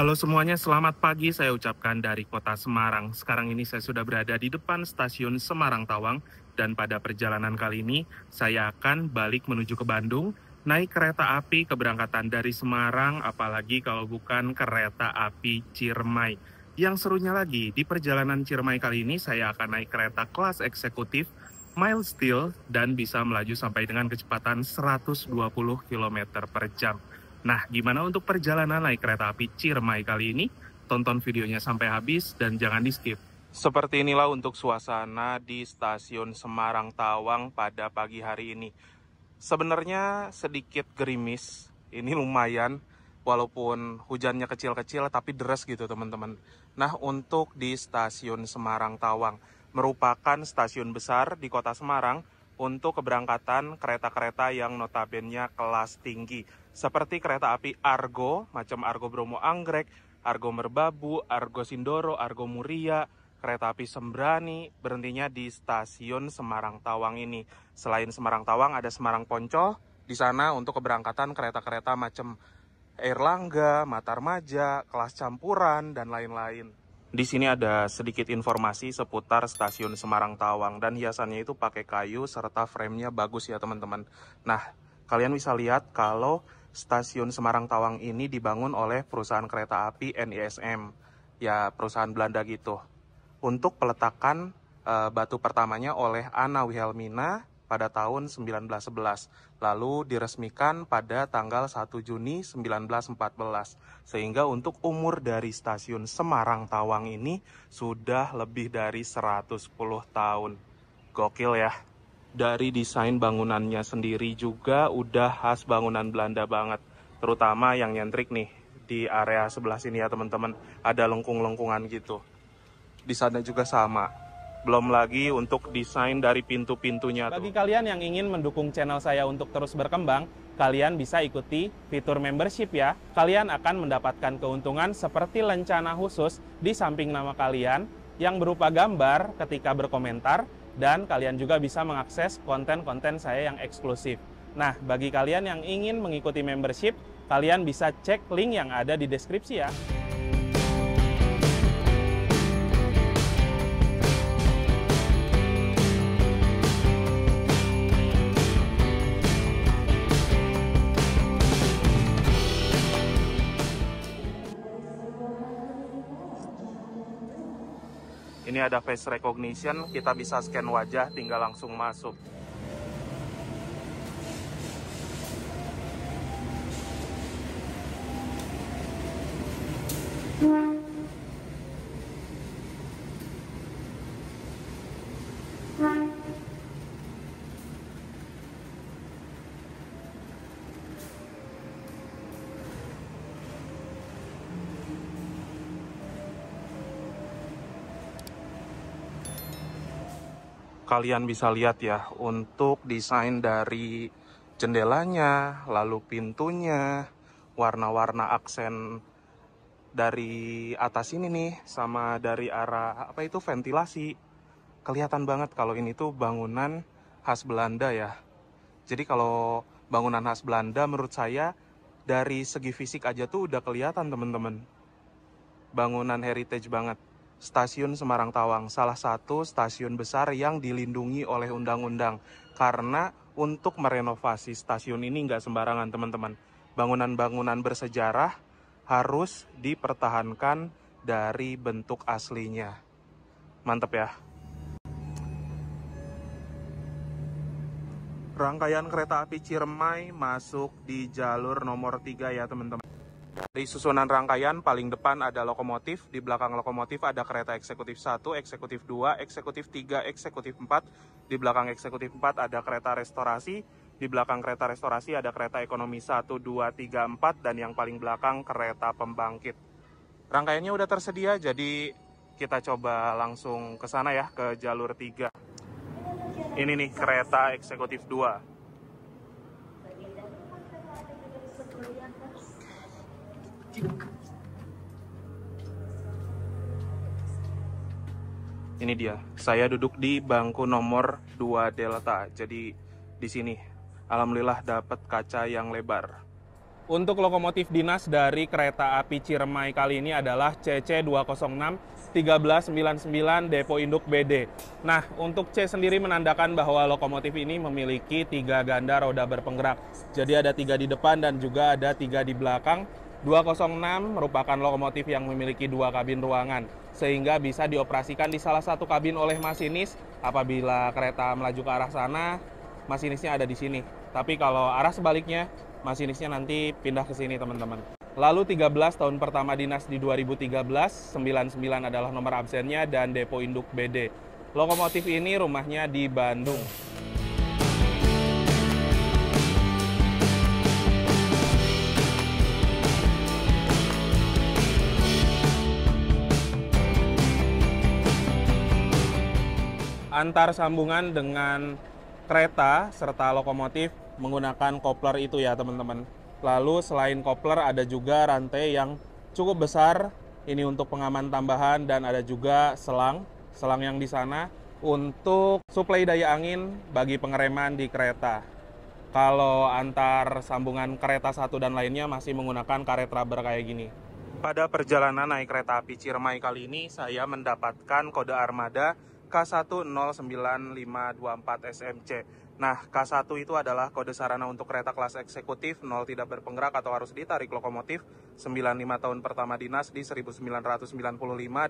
Halo semuanya, selamat pagi saya ucapkan dari kota Semarang. Sekarang ini saya sudah berada di depan stasiun Semarang Tawang dan pada perjalanan kali ini saya akan balik menuju ke Bandung, naik kereta api keberangkatan dari Semarang, apalagi kalau bukan kereta api Ciremai. Yang serunya lagi, di perjalanan Ciremai kali ini saya akan naik kereta kelas eksekutif mild steel dan bisa melaju sampai dengan kecepatan 120 km per jam. Nah, gimana untuk perjalanan naik kereta api Ciremai kali ini? Tonton videonya sampai habis dan jangan di-skip. Seperti inilah untuk suasana di stasiun Semarang Tawang pada pagi hari ini. Sebenarnya sedikit gerimis, ini lumayan, walaupun hujannya kecil-kecil tapi deras gitu teman-teman. Nah, untuk di stasiun Semarang Tawang, merupakan stasiun besar di kota Semarang, untuk keberangkatan kereta-kereta yang notabene kelas tinggi. Seperti kereta api Argo, macam Argo Bromo Anggrek, Argo Merbabu, Argo Sindoro, Argo Muria, kereta api Sembrani, berhentinya di stasiun Semarang Tawang ini. Selain Semarang Tawang, ada Semarang Poncol, di sana untuk keberangkatan kereta-kereta macam Airlangga, Matarmaja, kelas campuran, dan lain-lain. Di sini ada sedikit informasi seputar stasiun Semarang Tawang dan hiasannya itu pakai kayu serta frame-nya bagus ya teman-teman. Nah, kalian bisa lihat kalau stasiun Semarang Tawang ini dibangun oleh perusahaan kereta api NISM, ya perusahaan Belanda gitu. Untuk peletakan batu pertamanya oleh Anna Wilhelmina pada tahun 1911, lalu diresmikan pada tanggal 1 Juni 1914, sehingga untuk umur dari stasiun Semarang Tawang ini sudah lebih dari 110 tahun. Gokil ya. Dari desain bangunannya sendiri juga udah khas bangunan Belanda banget, terutama yang nyentrik nih, di area sebelah sini ya teman-teman, ada lengkung-lengkungan gitu. Di sana juga sama. Belum lagi untuk desain dari pintu-pintunya. Bagi kalian yang ingin mendukung channel saya untuk terus berkembang, kalian bisa ikuti fitur membership ya. Kalian akan mendapatkan keuntungan seperti lencana khusus di samping nama kalian yang berupa gambar ketika berkomentar, dan kalian juga bisa mengakses konten-konten saya yang eksklusif. Nah, bagi kalian yang ingin mengikuti membership, kalian bisa cek link yang ada di deskripsi ya. Ini ada face recognition, kita bisa scan wajah, tinggal langsung masuk. Kalian bisa lihat ya, untuk desain dari jendelanya, lalu pintunya, warna-warna aksen dari atas ini nih, sama dari arah apa itu ventilasi. Kelihatan banget kalau ini tuh bangunan khas Belanda ya. Jadi kalau bangunan khas Belanda menurut saya dari segi fisik aja tuh udah kelihatan teman-teman. Bangunan heritage banget. Stasiun Semarang Tawang, salah satu stasiun besar yang dilindungi oleh undang-undang. Karena untuk merenovasi stasiun ini nggak sembarangan teman-teman. Bangunan-bangunan bersejarah harus dipertahankan dari bentuk aslinya. Mantap ya. Rangkaian kereta api Ciremai masuk di jalur nomor 3 ya teman-teman. Dari susunan rangkaian, paling depan ada lokomotif, di belakang lokomotif ada kereta eksekutif 1, eksekutif 2, eksekutif 3, eksekutif 4. Di belakang eksekutif 4 ada kereta restorasi, di belakang kereta restorasi ada kereta ekonomi 1, 2, 3, 4, dan yang paling belakang kereta pembangkit. Rangkaiannya udah tersedia, jadi kita coba langsung ke sana ya, ke jalur 3. Ini nih kereta eksekutif 2. Ini dia, saya duduk di bangku nomor 2 Delta. Jadi di sini alhamdulillah dapat kaca yang lebar. Untuk lokomotif dinas dari kereta api Ciremai kali ini adalah CC206 1399 Depo Induk BD. Nah, untuk C sendiri menandakan bahwa lokomotif ini memiliki 3 ganda roda berpenggerak. Jadi ada 3 di depan dan juga ada 3 di belakang. 206 merupakan lokomotif yang memiliki 2 kabin ruangan, sehingga bisa dioperasikan di salah satu kabin oleh masinis. Apabila kereta melaju ke arah sana, masinisnya ada di sini. Tapi kalau arah sebaliknya, masinisnya nanti pindah ke sini, teman-teman. Lalu 13 tahun pertama dinas di 2013, 99 adalah nomor absennya dan Depo Induk BD. Lokomotif ini rumahnya di Bandung. Antar sambungan dengan kereta serta lokomotif menggunakan kopler itu ya, teman-teman. Lalu selain kopler ada juga rantai yang cukup besar, ini untuk pengaman tambahan, dan ada juga selang yang di sana untuk suplai daya angin bagi pengereman di kereta. Kalau antar sambungan kereta satu dan lainnya masih menggunakan karet rubber kayak gini. Pada perjalanan naik kereta api Ciremai kali ini, saya mendapatkan kode armada K1095524 SMC. Nah, K1 itu adalah kode sarana untuk kereta kelas eksekutif, 0 tidak berpenggerak atau harus ditarik lokomotif, 95 tahun pertama dinas di 1995,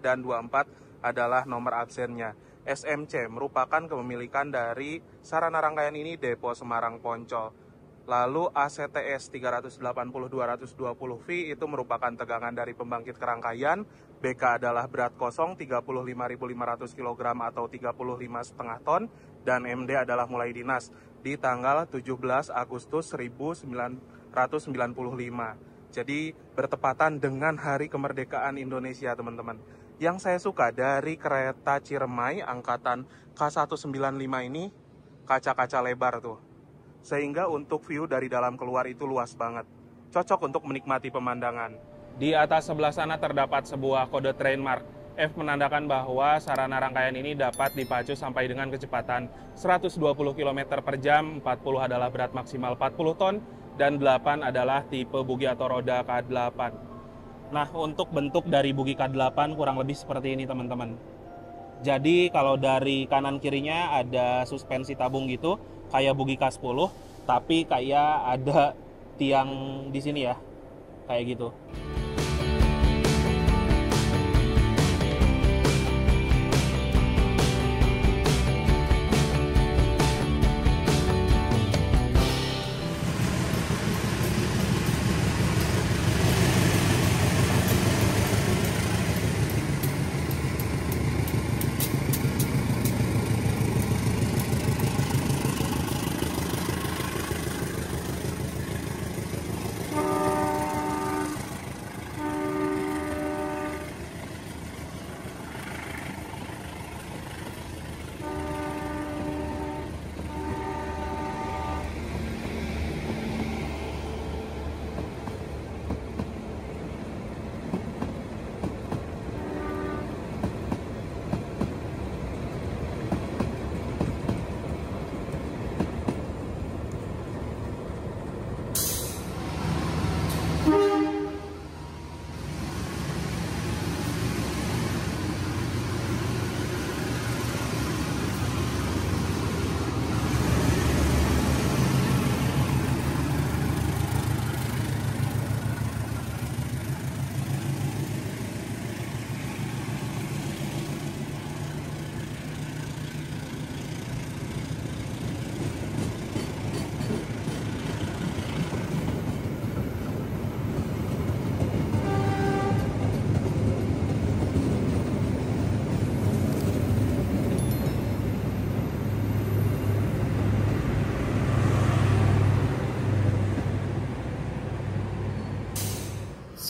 dan 24 adalah nomor absennya. SMC merupakan kepemilikan dari sarana rangkaian ini Depo Semarang Poncol. Lalu ACTS 380-220V itu merupakan tegangan dari pembangkit kerangkaian. BK adalah berat kosong 35.500 kg atau 35,5 ton, dan MD adalah mulai dinas di tanggal 17 Agustus 1995. Jadi bertepatan dengan Hari Kemerdekaan Indonesia, teman-teman. Yang saya suka dari kereta Ciremai angkatan K195 ini, kaca-kaca lebar tuh. Sehingga untuk view dari dalam keluar itu luas banget. Cocok untuk menikmati pemandangan. Di atas sebelah sana terdapat sebuah kode train mark. F menandakan bahwa sarana rangkaian ini dapat dipacu sampai dengan kecepatan 120 km per jam, 40 adalah berat maksimal 40 ton, dan 8 adalah tipe bugi atau roda K8. Nah, untuk bentuk dari bugi K8 kurang lebih seperti ini, teman-teman. Jadi kalau dari kanan kirinya ada suspensi tabung gitu, kayak bugi K10, tapi kayak ada tiang di sini ya, kayak gitu.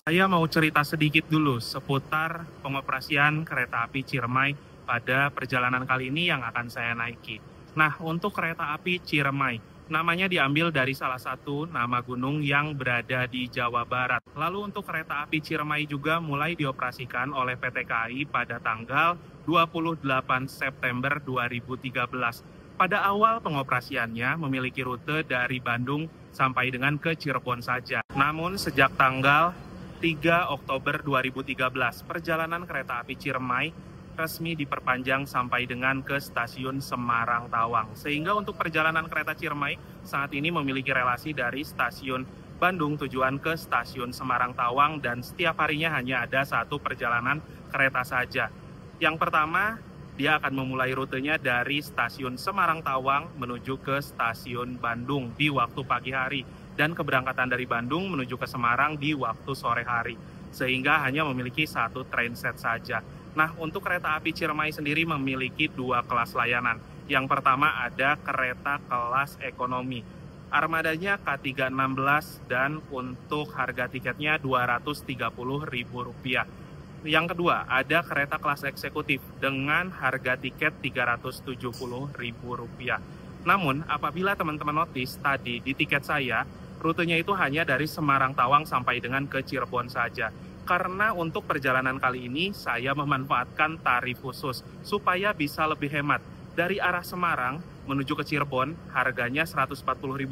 Saya mau cerita sedikit dulu seputar pengoperasian kereta api Ciremai pada perjalanan kali ini yang akan saya naiki. Nah, untuk kereta api Ciremai, namanya diambil dari salah satu nama gunung yang berada di Jawa Barat. Lalu untuk kereta api Ciremai juga mulai dioperasikan oleh PT KAI pada tanggal 28 September 2013. Pada awal pengoperasiannya memiliki rute dari Bandung sampai dengan ke Cirebon saja. Namun sejak tanggal 3 Oktober 2013, perjalanan kereta api Ciremai resmi diperpanjang sampai dengan ke stasiun Semarang Tawang. Sehingga untuk perjalanan kereta Ciremai saat ini memiliki relasi dari stasiun Bandung tujuan ke stasiun Semarang Tawang dan setiap harinya hanya ada satu perjalanan kereta saja. Yang pertama, dia akan memulai rutenya dari stasiun Semarang Tawang menuju ke stasiun Bandung di waktu pagi hari dan keberangkatan dari Bandung menuju ke Semarang di waktu sore hari. Sehingga hanya memiliki satu train set saja. Nah, untuk kereta api Ciremai sendiri memiliki dua kelas layanan. Yang pertama ada kereta kelas ekonomi. Armadanya K316 dan untuk harga tiketnya Rp230.000. Yang kedua ada kereta kelas eksekutif dengan harga tiket Rp370.000. Namun apabila teman-teman notice tadi di tiket saya, rutenya itu hanya dari Semarang Tawang sampai dengan ke Cirebon saja. Karena untuk perjalanan kali ini saya memanfaatkan tarif khusus supaya bisa lebih hemat. Dari arah Semarang menuju ke Cirebon harganya Rp140.000.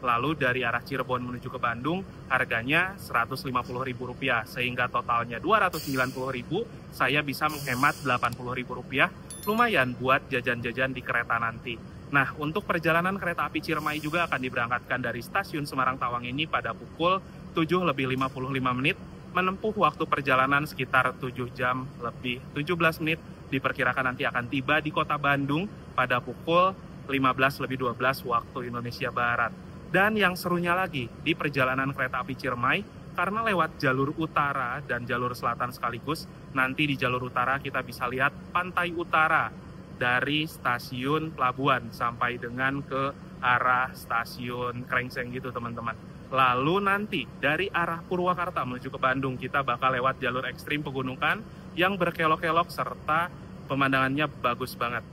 Lalu dari arah Cirebon menuju ke Bandung harganya Rp150.000. Sehingga totalnya Rp290.000, saya bisa menghemat Rp80.000. Lumayan buat jajan-jajan di kereta nanti. Nah, untuk perjalanan kereta api Ciremai juga akan diberangkatkan dari stasiun Semarang Tawang ini pada pukul 7:55, menempuh waktu perjalanan sekitar 7 jam lebih 17 menit. Diperkirakan nanti akan tiba di kota Bandung pada pukul 15:12 waktu Indonesia Barat. Dan yang serunya lagi, di perjalanan kereta api Ciremai, karena lewat jalur utara dan jalur selatan sekaligus, nanti di jalur utara kita bisa lihat pantai utara dari stasiun Pelabuhan sampai dengan ke arah stasiun Krengseng gitu teman-teman. Lalu nanti dari arah Purwakarta menuju ke Bandung kita bakal lewat jalur ekstrim pegunungan yang berkelok-kelok serta pemandangannya bagus banget.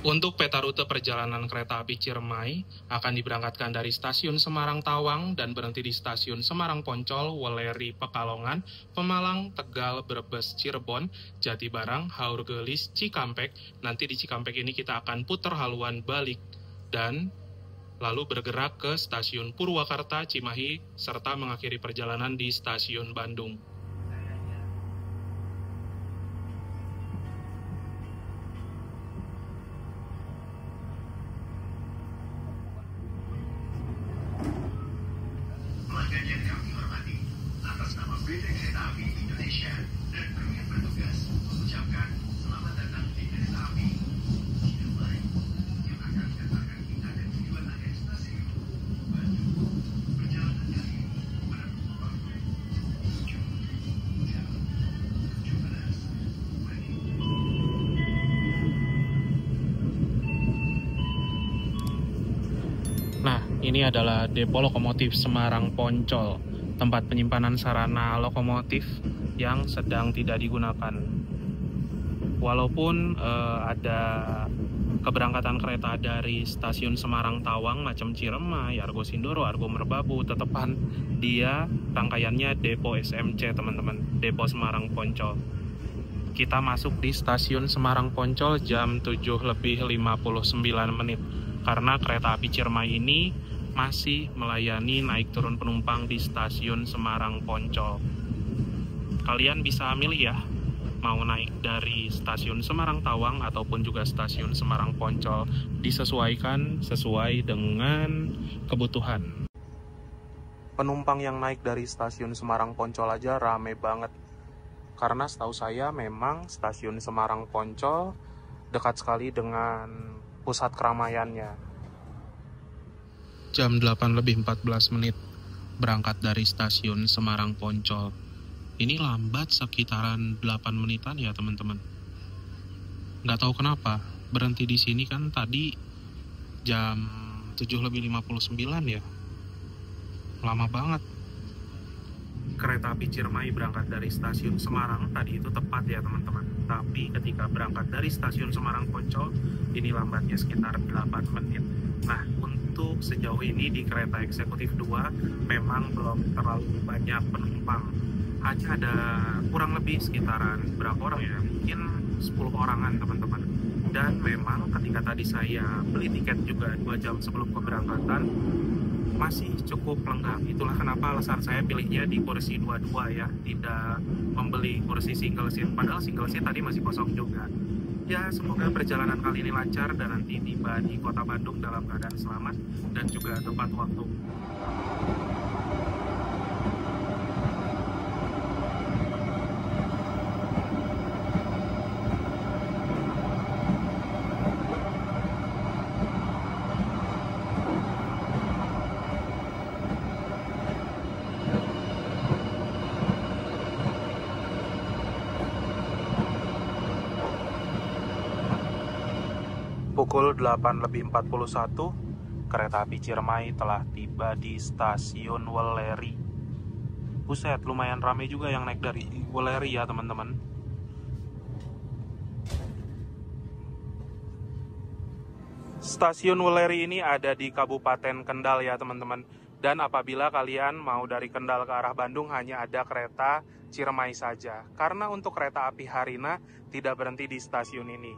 Untuk peta rute perjalanan kereta api Ciremai akan diberangkatkan dari stasiun Semarang Tawang dan berhenti di stasiun Semarang Poncol, Weleri, Pekalongan, Pemalang, Tegal, Brebes, Cirebon, Jatibarang, Haurgelis, Cikampek. Nanti di Cikampek ini kita akan putar haluan balik dan lalu bergerak ke stasiun Purwakarta, Cimahi, serta mengakhiri perjalanan di stasiun Bandung. PT Kereta Api Indonesia dan kru yang bertugas mengucapkan selamat datang di Kereta Api Ciremai yang akan mengantarkan kita dan tujuan akhir stasiun Bandung. Perjalanan kali ini menempuh waktu 7 jam 17 menit. Nah, ini adalah depo lokomotif Semarang Poncol, tempat penyimpanan sarana lokomotif yang sedang tidak digunakan. Walaupun ada keberangkatan kereta dari stasiun Semarang Tawang macam Ciremai, Argo Sindoro, Argo Merbabu, tetepan dia rangkaiannya depo SMC teman-teman, depo Semarang Poncol. Kita masuk di stasiun Semarang Poncol jam 7:59 karena kereta api Ciremai ini masih melayani naik turun penumpang di stasiun Semarang Poncol. Kalian bisa milih ya, mau naik dari stasiun Semarang Tawang ataupun juga stasiun Semarang Poncol, disesuaikan sesuai dengan kebutuhan. Penumpang yang naik dari stasiun Semarang Poncol aja rame banget. Karena setahu saya memang stasiun Semarang Poncol dekat sekali dengan pusat keramaiannya. Jam 8:14 berangkat dari stasiun Semarang Poncol. Ini lambat sekitaran 8 menitan ya teman-teman. Nggak tahu kenapa, berhenti di sini kan tadi jam 7:59 ya. Lama banget. Kereta api Ciremai berangkat dari stasiun Semarang tadi itu tepat ya teman-teman. Tapi ketika berangkat dari stasiun Semarang Poncol, ini lambatnya sekitar 8 menit. Nah, untuk sejauh ini di kereta eksekutif 2 memang belum terlalu banyak penumpang. hanya ada kurang lebih sekitaran berapa orang ya, mungkin 10 orangan teman-teman. Dan memang ketika tadi saya beli tiket juga 2 jam sebelum keberangkatan, masih cukup lengkap. Itulah kenapa alasan saya pilihnya di kursi 22 ya, tidak membeli kursi single seat, padahal single seat tadi masih kosong juga. Ya, semoga perjalanan kali ini lancar dan nanti tiba di kota Bandung dalam keadaan selamat dan juga tepat waktu. Pukul 8:41, kereta api Ciremai telah tiba di stasiun Welleri. Buset, lumayan ramai juga yang naik dari Welleri ya teman-teman. Stasiun Welleri ini ada di Kabupaten Kendal ya teman-teman. Dan apabila kalian mau dari Kendal ke arah Bandung hanya ada kereta Ciremai saja. Karena untuk kereta api Harina tidak berhenti di stasiun ini.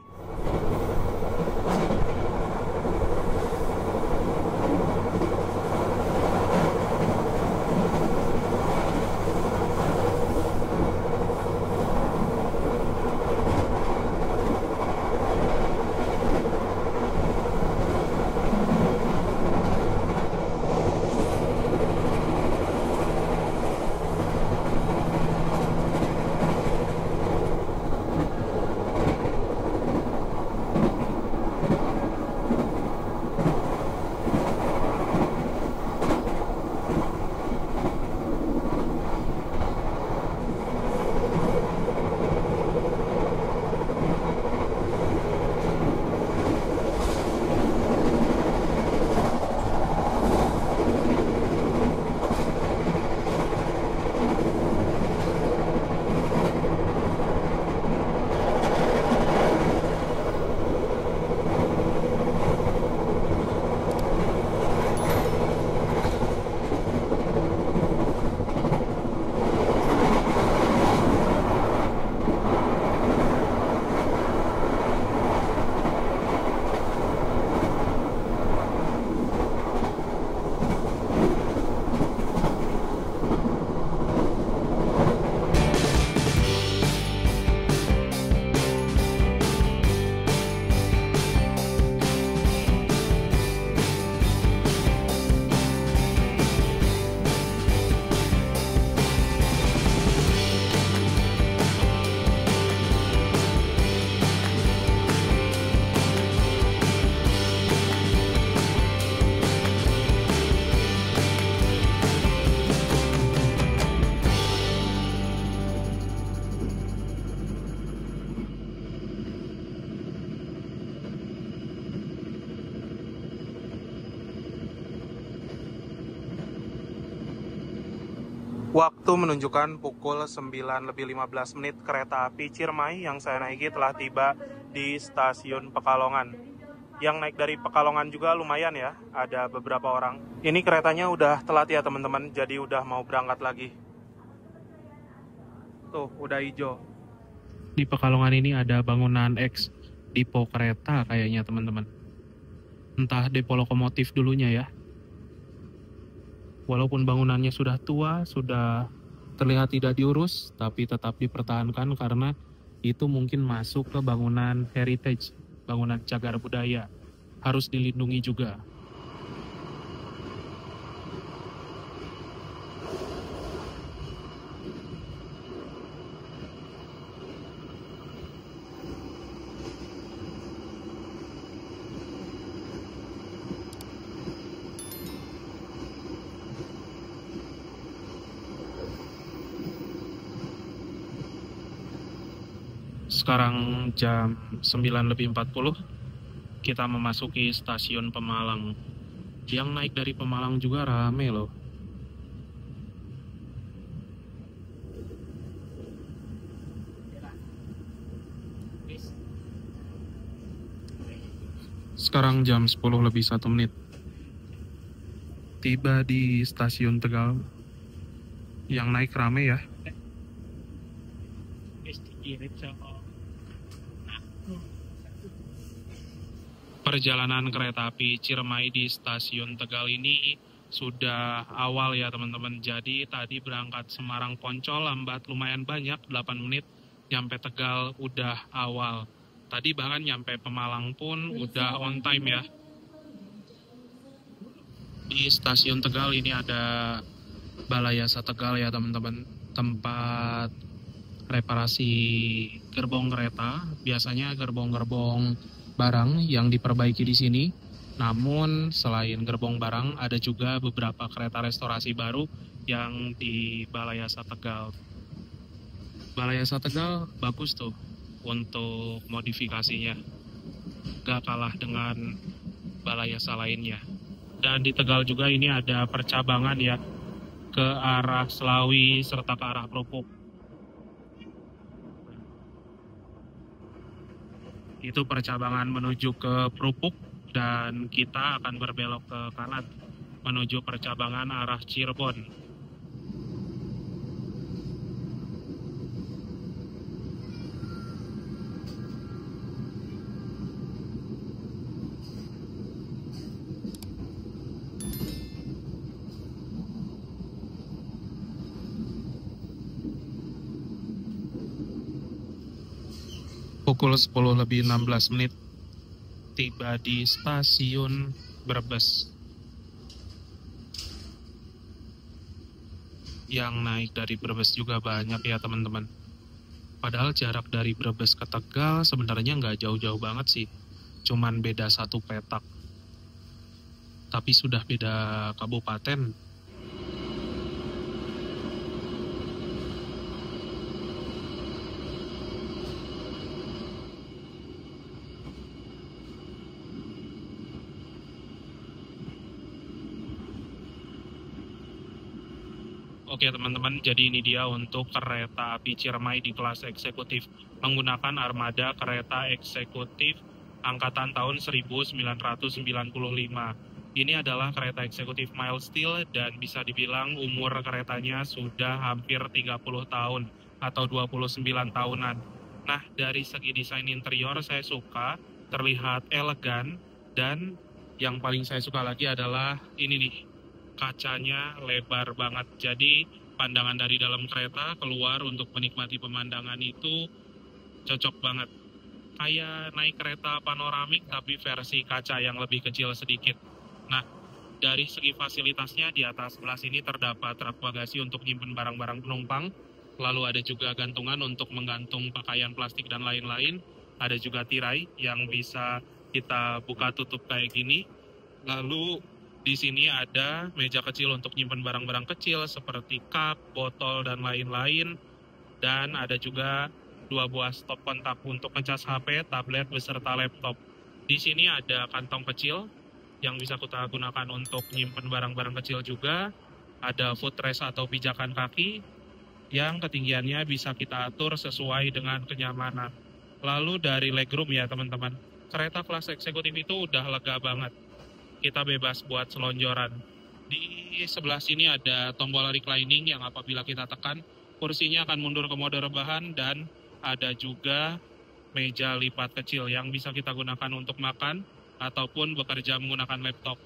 Waktu menunjukkan pukul 9:15 kereta api Ciremai yang saya naiki telah tiba di stasiun Pekalongan. Yang naik dari Pekalongan juga lumayan ya, ada beberapa orang. Ini keretanya udah telat ya teman-teman, jadi udah mau berangkat lagi. Tuh, udah hijau. Di Pekalongan ini ada bangunan X depo kereta kayaknya teman-teman. Entah depo lokomotif dulunya ya. Walaupun bangunannya sudah tua, sudah terlihat tidak diurus, tapi tetap dipertahankan karena itu mungkin masuk ke bangunan heritage, bangunan cagar budaya. Harus dilindungi juga. Sekarang jam 9:40, kita memasuki stasiun Pemalang. Yang naik dari Pemalang juga rame loh. Sekarang jam 10:01. Tiba di stasiun Tegal. Yang naik rame ya. Perjalanan kereta api Ciremai di stasiun Tegal ini sudah awal ya teman-teman. Jadi tadi berangkat Semarang Poncol lambat lumayan banyak, 8 menit. Nyampe Tegal udah awal. Tadi bahkan nyampe Pemalang pun udah on time ya. Di stasiun Tegal ini ada Balai Yasa Tegal ya teman-teman. Tempat reparasi gerbong kereta. Biasanya gerbong-gerbong barang yang diperbaiki di sini. Namun selain gerbong barang ada juga beberapa kereta restorasi baru yang di Balai Yasa Tegal. Balai Yasa Tegal bagus tuh untuk modifikasinya. Gak kalah dengan Balai Yasa lainnya. Dan di Tegal juga ini ada percabangan ya ke arah Selawi serta ke arah Krupuk. Itu percabangan menuju ke Krupuk dan kita akan berbelok ke kanan menuju percabangan arah Cirebon. Pukul 10:16 tiba di stasiun Brebes. Yang naik dari Brebes juga banyak ya teman-teman. Padahal jarak dari Brebes ke Tegal sebenarnya nggak jauh-jauh banget sih. Cuman beda 1 petak. Tapi sudah beda kabupaten. Oke teman-teman, jadi ini dia untuk kereta api Ciremai di kelas eksekutif menggunakan armada kereta eksekutif angkatan tahun 1995. Ini adalah kereta eksekutif mild steel dan bisa dibilang umur keretanya sudah hampir 30 tahun atau 29 tahunan. Nah, dari segi desain interior saya suka, terlihat elegan, dan yang paling saya suka lagi adalah ini nih. Kacanya lebar banget, jadi pandangan dari dalam kereta keluar untuk menikmati pemandangan itu cocok banget. Kayak naik kereta panoramik tapi versi kaca yang lebih kecil sedikit. Nah, dari segi fasilitasnya di atas sebelah sini terdapat rak bagasi untuk nyimpen barang-barang penumpang. Lalu ada juga gantungan untuk menggantung pakaian plastik dan lain-lain. Ada juga tirai yang bisa kita buka tutup kayak gini. Lalu di sini ada meja kecil untuk nyimpen barang-barang kecil seperti cup, botol, dan lain-lain. Dan ada juga 2 buah stop kontak untuk ngecas HP, tablet, beserta laptop. Di sini ada kantong kecil yang bisa kita gunakan untuk nyimpen barang-barang kecil juga. Ada footrest atau pijakan kaki yang ketinggiannya bisa kita atur sesuai dengan kenyamanan. Lalu dari legroom ya teman-teman, kereta kelas eksekutif itu udah lega banget. Kita bebas buat selonjoran. Di sebelah sini ada tombol reclining yang apabila kita tekan, kursinya akan mundur ke mode rebahan, dan ada juga meja lipat kecil yang bisa kita gunakan untuk makan ataupun bekerja menggunakan laptop.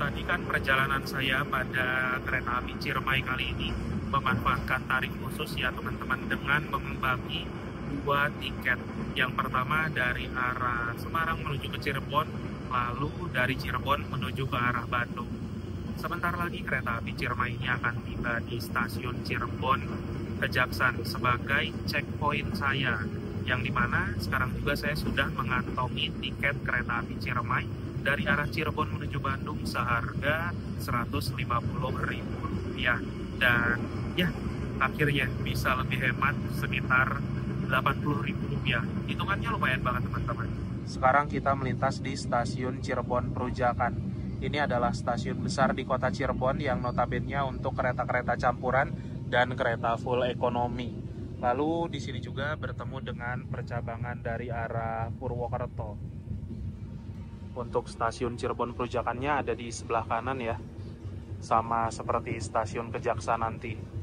tadi kan perjalanan saya pada kereta api Ciremai kali ini memanfaatkan tarif khusus ya teman-teman, dengan membagi 2 tiket. Yang pertama dari arah Semarang menuju ke Cirebon, lalu dari Cirebon menuju ke arah Bandung. Sebentar lagi kereta api Ciremai ini akan tiba di stasiun Cirebon Kejaksan sebagai checkpoint saya, yang dimana sekarang juga saya sudah mengantongi tiket kereta api Ciremai dari arah Cirebon menuju Bandung seharga Rp150.000, dan ya akhirnya bisa lebih hemat sekitar Rp80.000. Hitungannya lumayan banget teman-teman. Sekarang kita melintas di stasiun Cirebon Perujakan. Ini adalah stasiun besar di kota Cirebon yang notabene untuk kereta-kereta campuran dan kereta full ekonomi. Lalu di sini juga bertemu dengan percabangan dari arah Purwokerto. Untuk stasiun Cirebon Perujakannya ada di sebelah kanan ya, sama seperti stasiun Kejaksan nanti.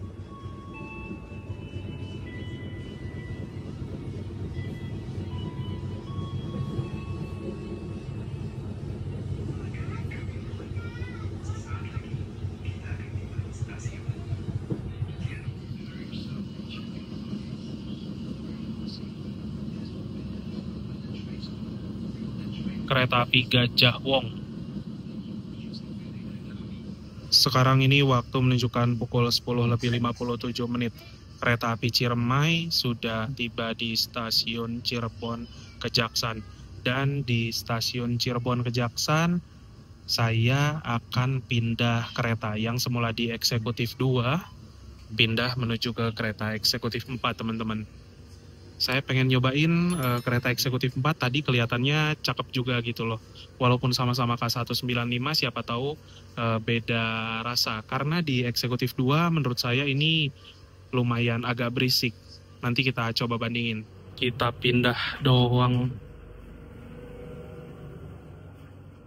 Kereta api Gajah Wong. Sekarang ini waktu menunjukkan pukul 10:57. Kereta api Ciremai sudah tiba di stasiun Cirebon Kejaksan. Dan di stasiun Cirebon Kejaksan, saya akan pindah kereta yang semula di eksekutif 2, pindah menuju ke kereta eksekutif 4 teman-teman. Saya pengen nyobain kereta eksekutif 4, tadi kelihatannya cakep juga gitu loh. Walaupun sama-sama K195, siapa tahu beda rasa. Karena di eksekutif 2 menurut saya ini lumayan agak berisik. Nanti kita coba bandingin. Kita pindah doang.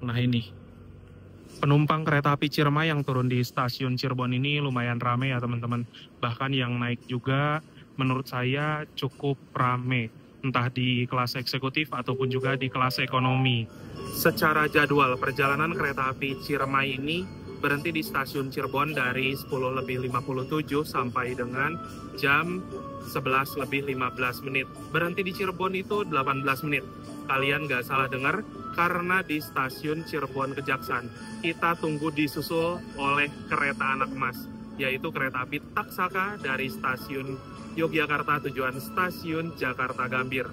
Nah ini. Penumpang kereta api Ciremai yang turun di stasiun Cirebon ini lumayan rame ya teman-teman. Bahkan yang naik juga menurut saya cukup rame, entah di kelas eksekutif ataupun juga di kelas ekonomi. Secara jadwal, perjalanan kereta api Ciremai ini berhenti di stasiun Cirebon dari 10:57 sampai dengan jam 11:15. Berhenti di Cirebon itu 18 menit. Kalian nggak salah dengar, karena di stasiun Cirebon Kejaksan kita tunggu disusul oleh kereta anak emas, yaitu kereta api Taksaka dari stasiun Yogyakarta tujuan stasiun Jakarta Gambir.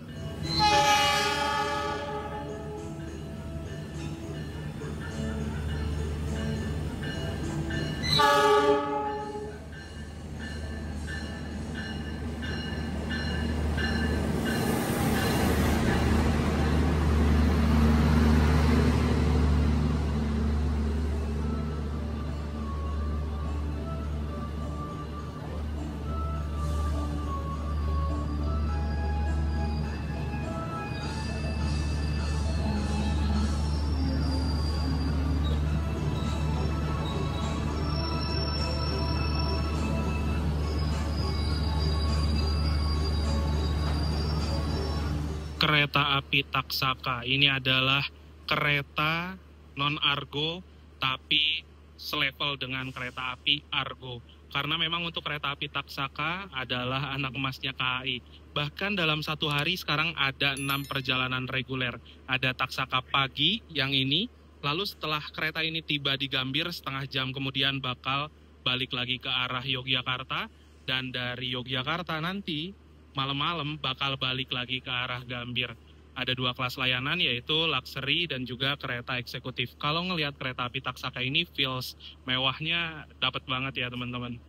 Kereta api Taksaka ini adalah kereta non-argo tapi selevel dengan kereta api argo. Karena memang untuk kereta api Taksaka adalah anak emasnya KAI. Bahkan dalam satu hari sekarang ada 6 perjalanan reguler. Ada Taksaka pagi yang ini, lalu setelah kereta ini tiba di Gambir setengah jam kemudian bakal balik lagi ke arah Yogyakarta. Dan dari Yogyakarta nanti malam-malam bakal balik lagi ke arah Gambir. Ada 2 kelas layanan, yaitu luxury dan juga kereta eksekutif. Kalau ngelihat kereta api Taksaka ini feels mewahnya dapat banget ya teman-teman.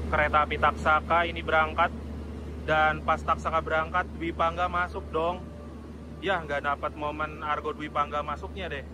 Kereta api Taksaka ini berangkat, dan pas Taksaka berangkat Dwi Pangga masuk dong. Ya nggak dapat momen argo Dwi Pangga masuknya deh.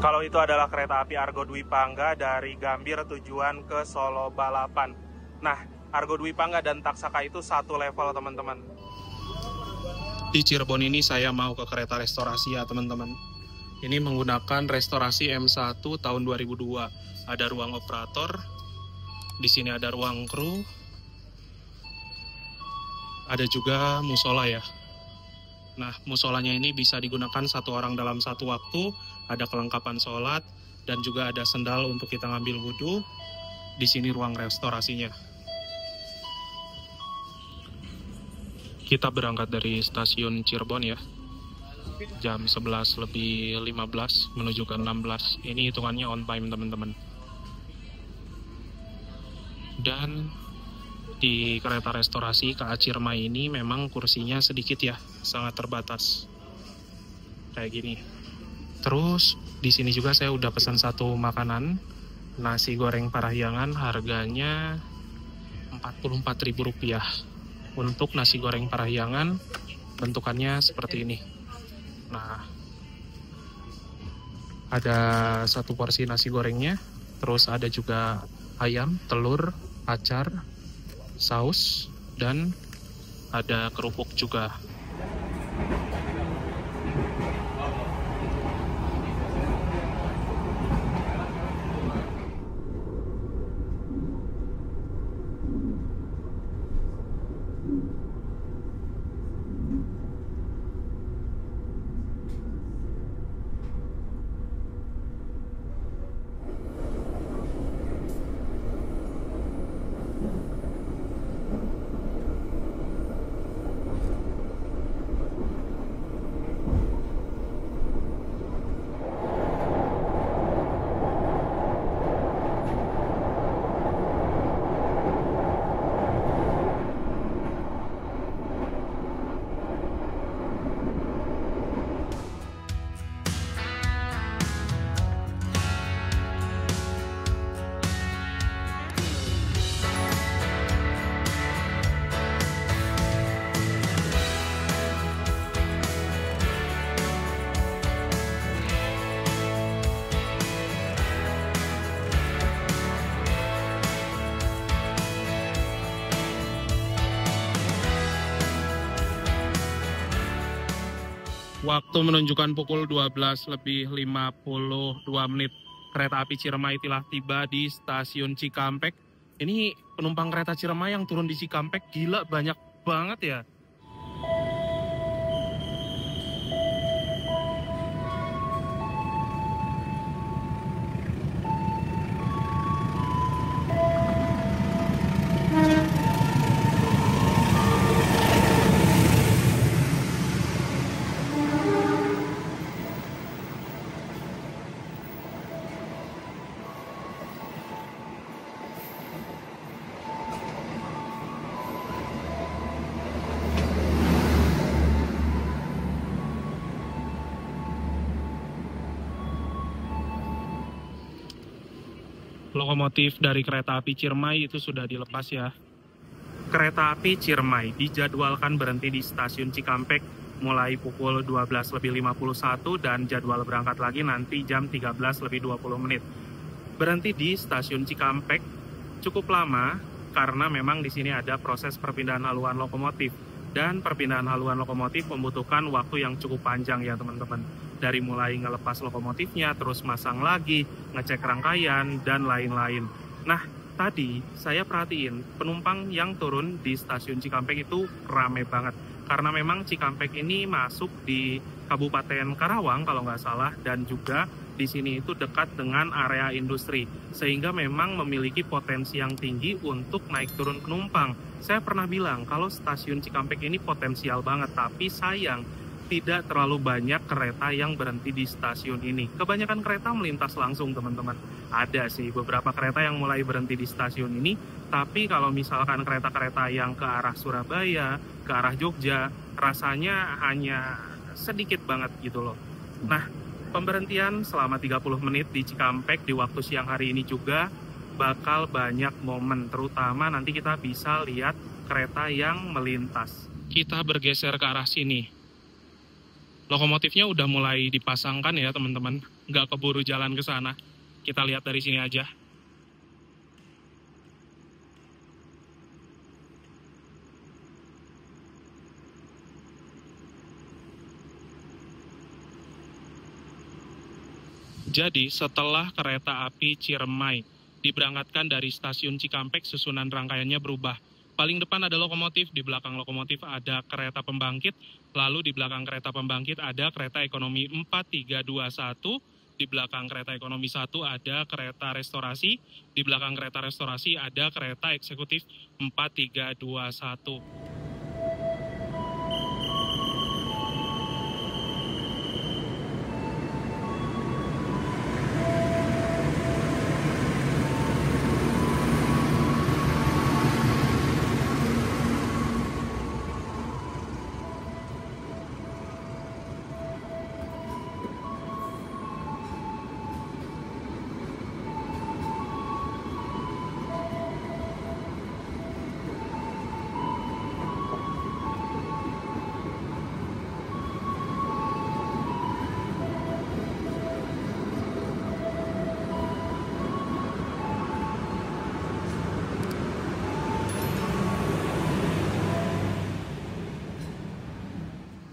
Kalau itu adalah kereta api Argo Dwi Pangga dari Gambir tujuan ke Solo Balapan. Nah, Argo Dwi Pangga dan Taksaka itu satu level, teman-teman. Di Cirebon ini saya mau ke kereta restorasi ya, teman-teman. Ini menggunakan restorasi M1 tahun 2002. Ada ruang operator, di sini ada ruang kru, ada juga musola ya. Nah, musolanya ini bisa digunakan satu orang dalam satu waktu, ada kelengkapan sholat, dan juga ada sendal untuk kita ngambil wudhu. Di sini ruang restorasinya. Kita berangkat dari stasiun Cirebon ya, jam 11 lebih 15 menuju ke 16. Ini hitungannya on time, teman-teman. Dan di kereta restorasi KA Ciremai ini memang kursinya sedikit ya, sangat terbatas. Kayak gini. Terus di sini juga saya udah pesan satu makanan, nasi goreng Parahyangan, harganya Rp44.000. Untuk nasi goreng Parahyangan bentukannya seperti ini. Nah, ada satu porsi nasi gorengnya, terus ada juga ayam, telur, acar, saus, dan ada kerupuk juga. Waktu menunjukkan pukul 12 lebih 52 menit. Kereta api Ciremai telah tiba di stasiun Cikampek. Ini penumpang kereta Ciremai yang turun di Cikampek, gila banyak banget ya. Lokomotif dari kereta api Ciremai itu sudah dilepas ya. Kereta api Ciremai dijadwalkan berhenti di stasiun Cikampek mulai pukul 12 lebih 51 dan jadwal berangkat lagi nanti jam 13 lebih 20 menit. Berhenti di stasiun Cikampek cukup lama karena memang di sini ada proses perpindahan haluan lokomotif. Dan perpindahan haluan lokomotif membutuhkan waktu yang cukup panjang ya teman-teman. Dari mulai ngelepas lokomotifnya, terus masang lagi, ngecek rangkaian, dan lain-lain. Nah, tadi saya perhatiin penumpang yang turun di stasiun Cikampek itu rame banget. Karena memang Cikampek ini masuk di Kabupaten Karawang kalau nggak salah, dan juga di sini itu dekat dengan area industri. Sehingga memang memiliki potensi yang tinggi untuk naik turun penumpang. Saya pernah bilang kalau stasiun Cikampek ini potensial banget, tapi sayang tidak terlalu banyak kereta yang berhenti di stasiun ini. Kebanyakan kereta melintas langsung teman-teman. Ada sih beberapa kereta yang mulai berhenti di stasiun ini, tapi kalau misalkan kereta-kereta yang ke arah Surabaya, ke arah Jogja, rasanya hanya sedikit banget gitu loh. Nah, pemberhentian selama 30 menit di Cikampek di waktu siang hari ini juga bakal banyak momen, terutama nanti kita bisa lihat kereta yang melintas. Kita bergeser ke arah sini. Lokomotifnya udah mulai dipasangkan ya teman-teman, nggak keburu jalan ke sana. Kita lihat dari sini aja. Jadi setelah kereta api Ciremai diberangkatkan dari stasiun Cikampek, susunan rangkaiannya berubah. Paling depan ada lokomotif, di belakang lokomotif ada kereta pembangkit, lalu di belakang kereta pembangkit ada kereta ekonomi 4321, di belakang kereta ekonomi 1 ada kereta restorasi, di belakang kereta restorasi ada kereta eksekutif 4321.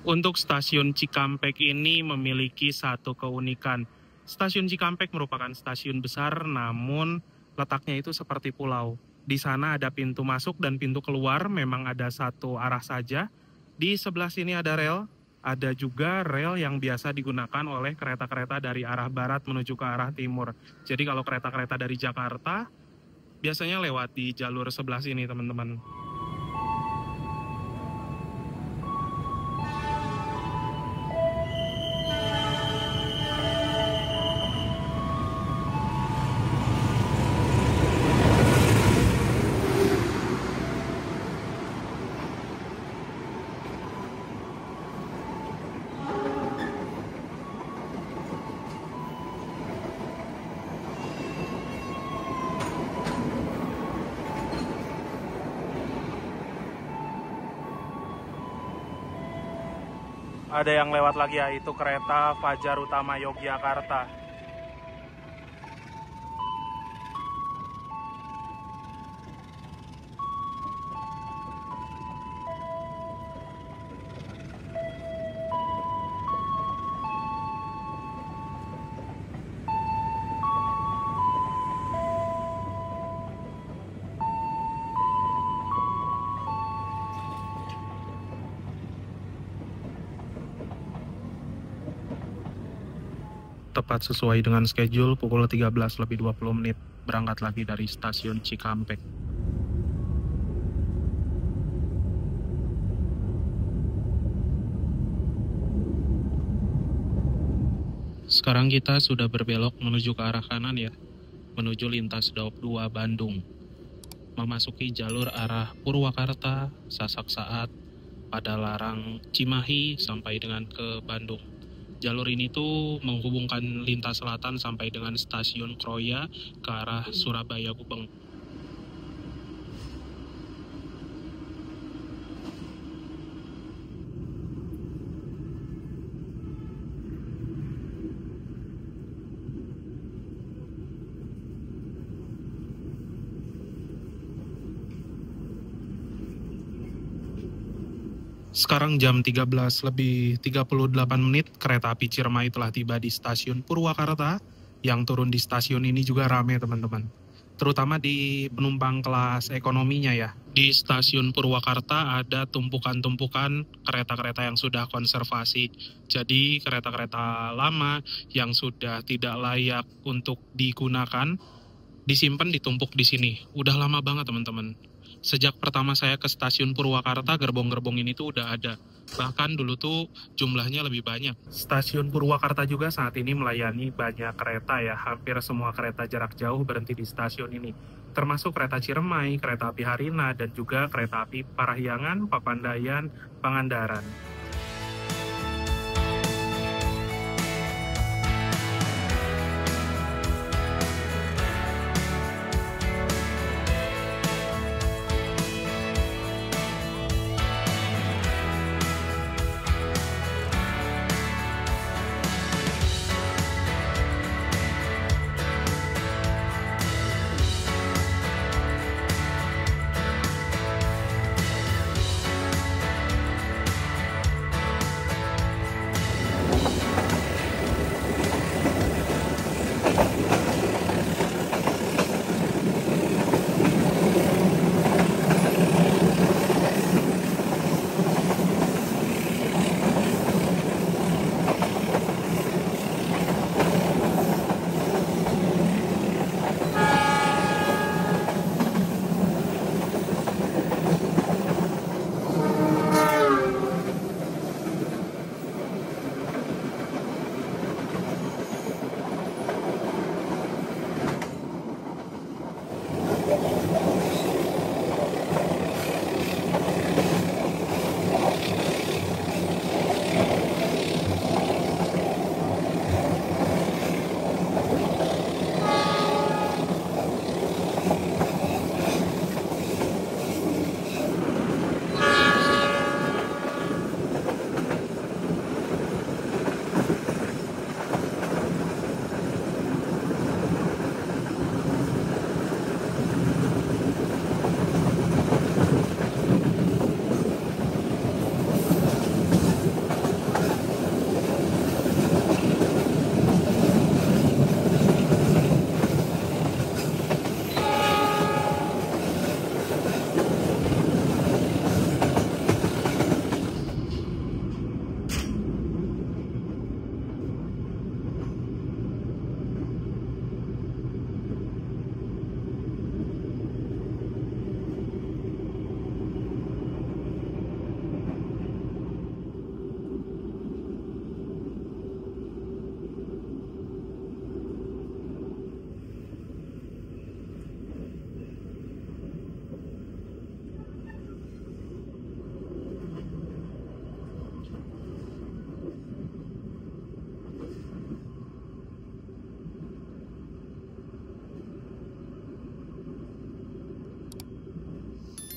Untuk stasiun Cikampek ini memiliki satu keunikan. Stasiun Cikampek merupakan stasiun besar, namun letaknya itu seperti pulau. Di sana ada pintu masuk dan pintu keluar, memang ada satu arah saja. Di sebelah sini ada rel, ada juga rel yang biasa digunakan oleh kereta-kereta dari arah barat menuju ke arah timur. Jadi kalau kereta-kereta dari Jakarta, biasanya lewat di jalur sebelah sini, teman-teman. Ada yang lewat lagi, yaitu kereta Fajar Utama Yogyakarta. Tepat sesuai dengan schedule, pukul 13:20 berangkat lagi dari stasiun Cikampek. Sekarang kita sudah berbelok menuju ke arah kanan ya, menuju lintas Daop 2 Bandung. Memasuki jalur arah Purwakarta, Sasak Saat, Padalarang, Cimahi sampai dengan ke Bandung. Jalur ini tuh menghubungkan lintas selatan sampai dengan stasiun Kroya ke arah Surabaya Gubeng. Sekarang jam 13:38, kereta api Ciremai telah tiba di stasiun Purwakarta. Yang turun di stasiun ini juga ramai teman-teman. Terutama di penumpang kelas ekonominya ya. Di stasiun Purwakarta ada tumpukan-tumpukan kereta-kereta yang sudah konservasi. Jadi kereta-kereta lama yang sudah tidak layak untuk digunakan disimpan ditumpuk di sini. Udah lama banget teman-teman. Sejak pertama saya ke stasiun Purwakarta, gerbong-gerbong ini tuh udah ada. Bahkan dulu tuh jumlahnya lebih banyak. Stasiun Purwakarta juga saat ini melayani banyak kereta ya. Hampir semua kereta jarak jauh berhenti di stasiun ini. Termasuk kereta Ciremai, kereta api Harina, dan juga kereta api Parahyangan, Papandayan, Pangandaran.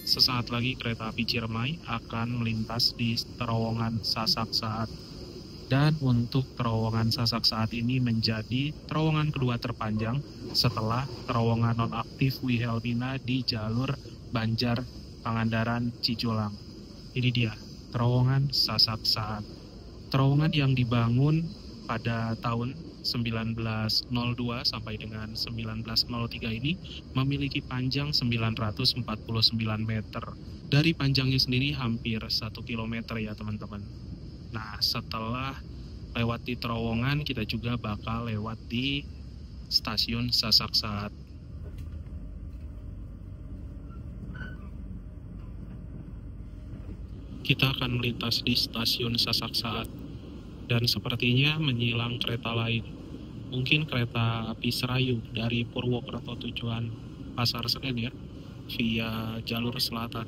Sesaat lagi kereta api Ciremai akan melintas di terowongan Sasak Saat. Dan untuk terowongan Sasak Saat ini menjadi terowongan kedua terpanjang setelah terowongan nonaktif Wilhelmina di jalur Banjar, Pangandaran, Ciculang. Ini dia, terowongan Sasak Saat. Terowongan yang dibangun pada tahun 1902 sampai dengan 1903 ini memiliki panjang 949 meter. Dari panjangnya sendiri hampir 1 kilometer ya teman-teman. Nah, setelah lewat di terowongan, kita juga bakal lewat di stasiun Sasak Saat. Kita akan melintas di stasiun Sasak Saat. Dan sepertinya menyilang kereta lain. Mungkin kereta api Serayu dari Purwokerto tujuan Pasar Senen ya, via jalur selatan.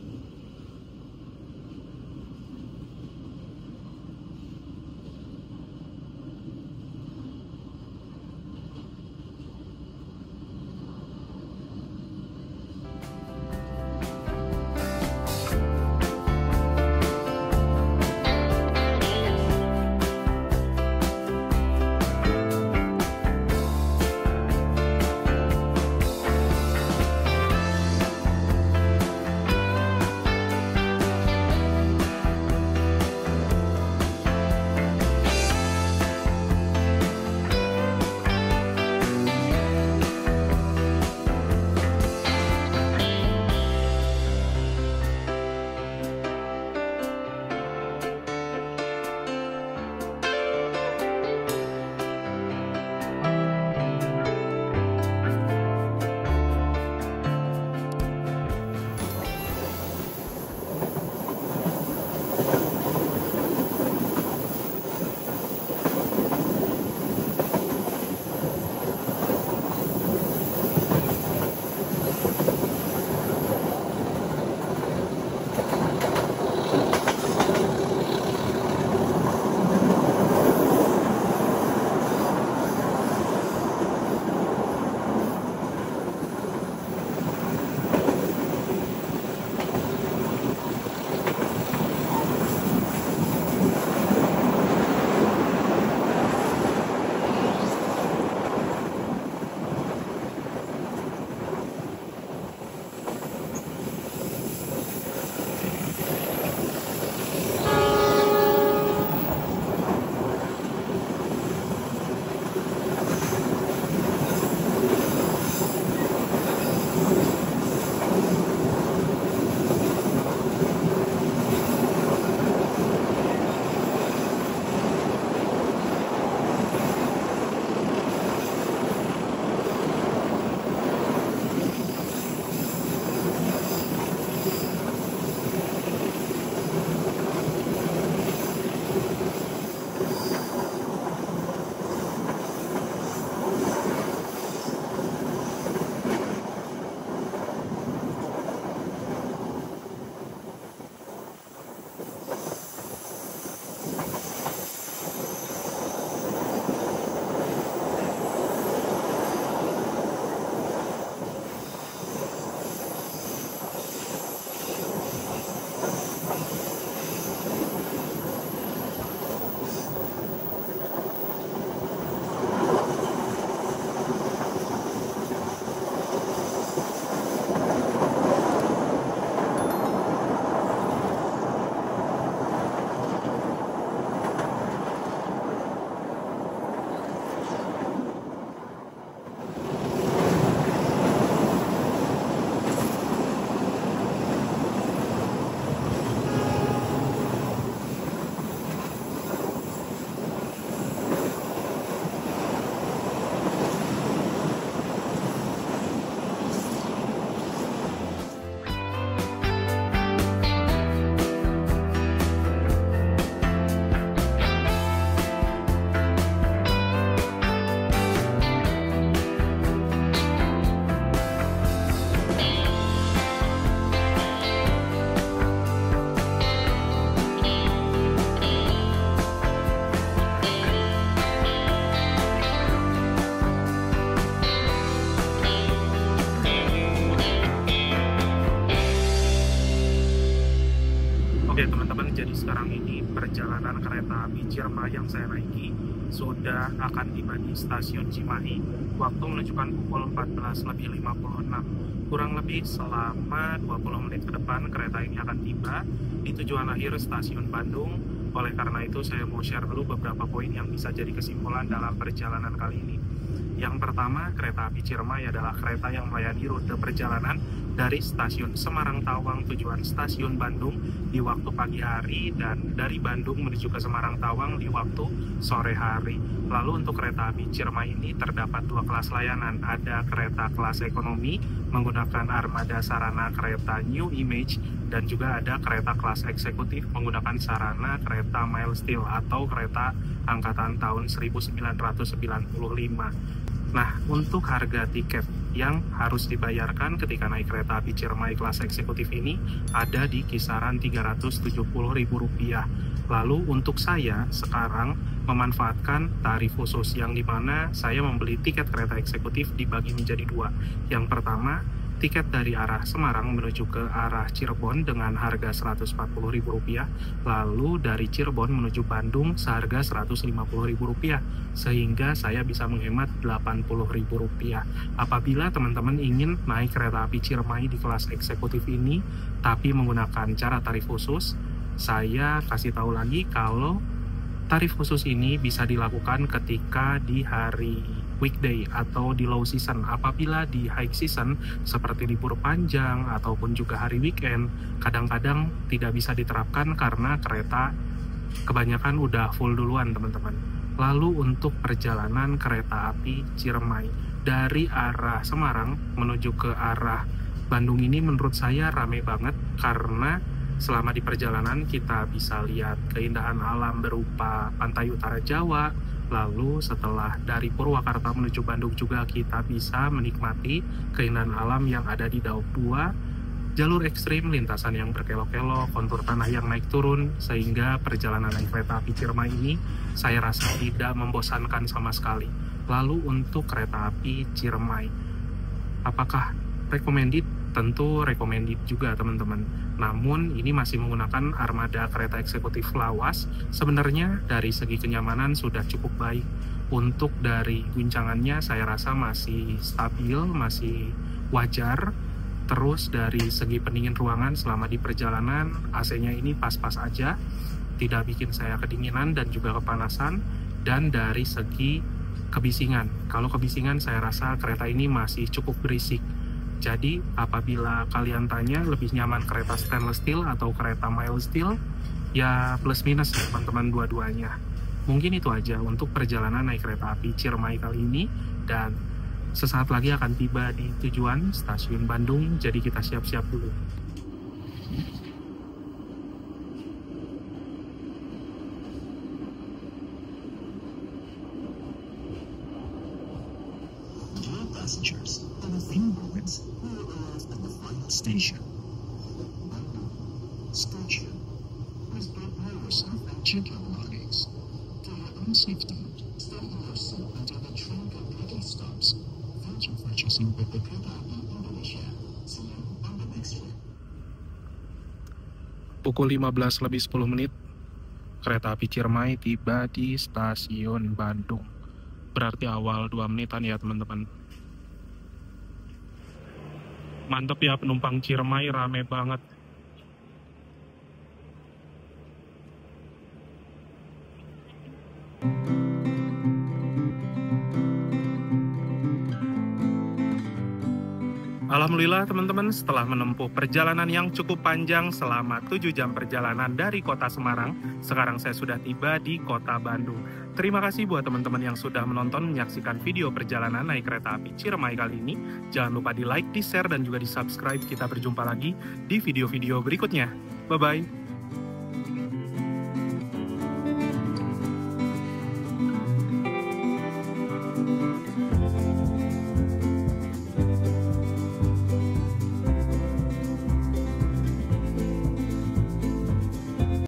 sekarang ini perjalanan kereta api Ciremai yang saya naiki sudah akan tiba di stasiun Cimahi. Waktu menunjukkan pukul 14.56. Kurang lebih selama 20 menit ke depan kereta ini akan tiba di tujuan akhir stasiun Bandung. Oleh karena itu saya mau share dulu beberapa poin yang bisa jadi kesimpulan dalam perjalanan kali ini. Yang pertama, kereta api Ciremai adalah kereta yang melayani rute perjalanan dari stasiun Semarang Tawang tujuan stasiun Bandung di waktu pagi hari dan dari Bandung menuju ke Semarang Tawang di waktu sore hari. Lalu untuk kereta api Ciremai ini terdapat dua kelas layanan. Ada kereta kelas ekonomi menggunakan armada sarana kereta New Image dan juga ada kereta kelas eksekutif menggunakan sarana kereta Miles Steel atau kereta angkatan tahun 1995. Nah, untuk harga tiket yang harus dibayarkan ketika naik kereta api Ciremai kelas eksekutif ini ada di kisaran Rp370.000. Lalu untuk saya sekarang memanfaatkan tarif khusus yang dimana saya membeli tiket kereta eksekutif dibagi menjadi dua. Yang pertama, tiket dari arah Semarang menuju ke arah Cirebon dengan harga Rp140.000, lalu dari Cirebon menuju Bandung seharga Rp150.000, sehingga saya bisa menghemat Rp80.000. Apabila teman-teman ingin naik kereta api Ciremai di kelas eksekutif ini, tapi menggunakan cara tarif khusus, saya kasih tahu lagi kalau tarif khusus ini bisa dilakukan ketika di hari weekday atau di low season. Apabila di high season seperti libur panjang ataupun juga hari weekend, kadang-kadang tidak bisa diterapkan karena kereta kebanyakan udah full duluan teman-teman. Lalu untuk perjalanan kereta api Ciremai dari arah Semarang menuju ke arah Bandung ini menurut saya rame banget karena selama di perjalanan kita bisa lihat keindahan alam berupa pantai utara Jawa. Lalu setelah dari Purwakarta menuju Bandung juga kita bisa menikmati keindahan alam yang ada di Daop 2, jalur ekstrim, lintasan yang berkelok-kelok, kontur tanah yang naik turun, sehingga perjalanan naik kereta api Ciremai ini saya rasa tidak membosankan sama sekali. Lalu untuk kereta api Ciremai, apakah recommended? Tentu recommended juga teman-teman. Namun ini masih menggunakan armada kereta eksekutif lawas. Sebenarnya dari segi kenyamanan sudah cukup baik. Untuk dari guncangannya saya rasa masih stabil, masih wajar. Terus dari segi pendingin ruangan selama di perjalanan, AC-nya ini pas-pas aja, tidak bikin saya kedinginan dan juga kepanasan. Dan dari segi kebisingan, kalau kebisingan saya rasa kereta ini masih cukup berisik. Jadi apabila kalian tanya lebih nyaman kereta stainless steel atau kereta mild steel, ya plus minus ya teman-teman dua-duanya. Mungkin itu aja untuk perjalanan naik kereta api Ciremai kali ini, dan sesaat lagi akan tiba di tujuan stasiun Bandung, jadi kita siap-siap dulu. Dear passengers, in a few moments, we will arrive at the final station. Bandung Station. Please prepare yourself and check your belongings. For your own safety, stay in your seat until the train completely stops. Thank you for choosing PT Kereta Api Indonesia. See you on the next trip. Pukul 15:10 kereta api Ciremai tiba di stasiun Bandung. Berarti awal 2 menitan ya teman-teman. Mantap ya, penumpang Ciremai rame banget. Alhamdulillah teman-teman, setelah menempuh perjalanan yang cukup panjang selama 7 jam perjalanan dari kota Semarang, sekarang saya sudah tiba di kota Bandung. Terima kasih buat teman-teman yang sudah menonton menyaksikan video perjalanan naik kereta api Ciremai kali ini. Jangan lupa di like, di share, dan juga di subscribe. Kita berjumpa lagi di video-video berikutnya. Bye-bye.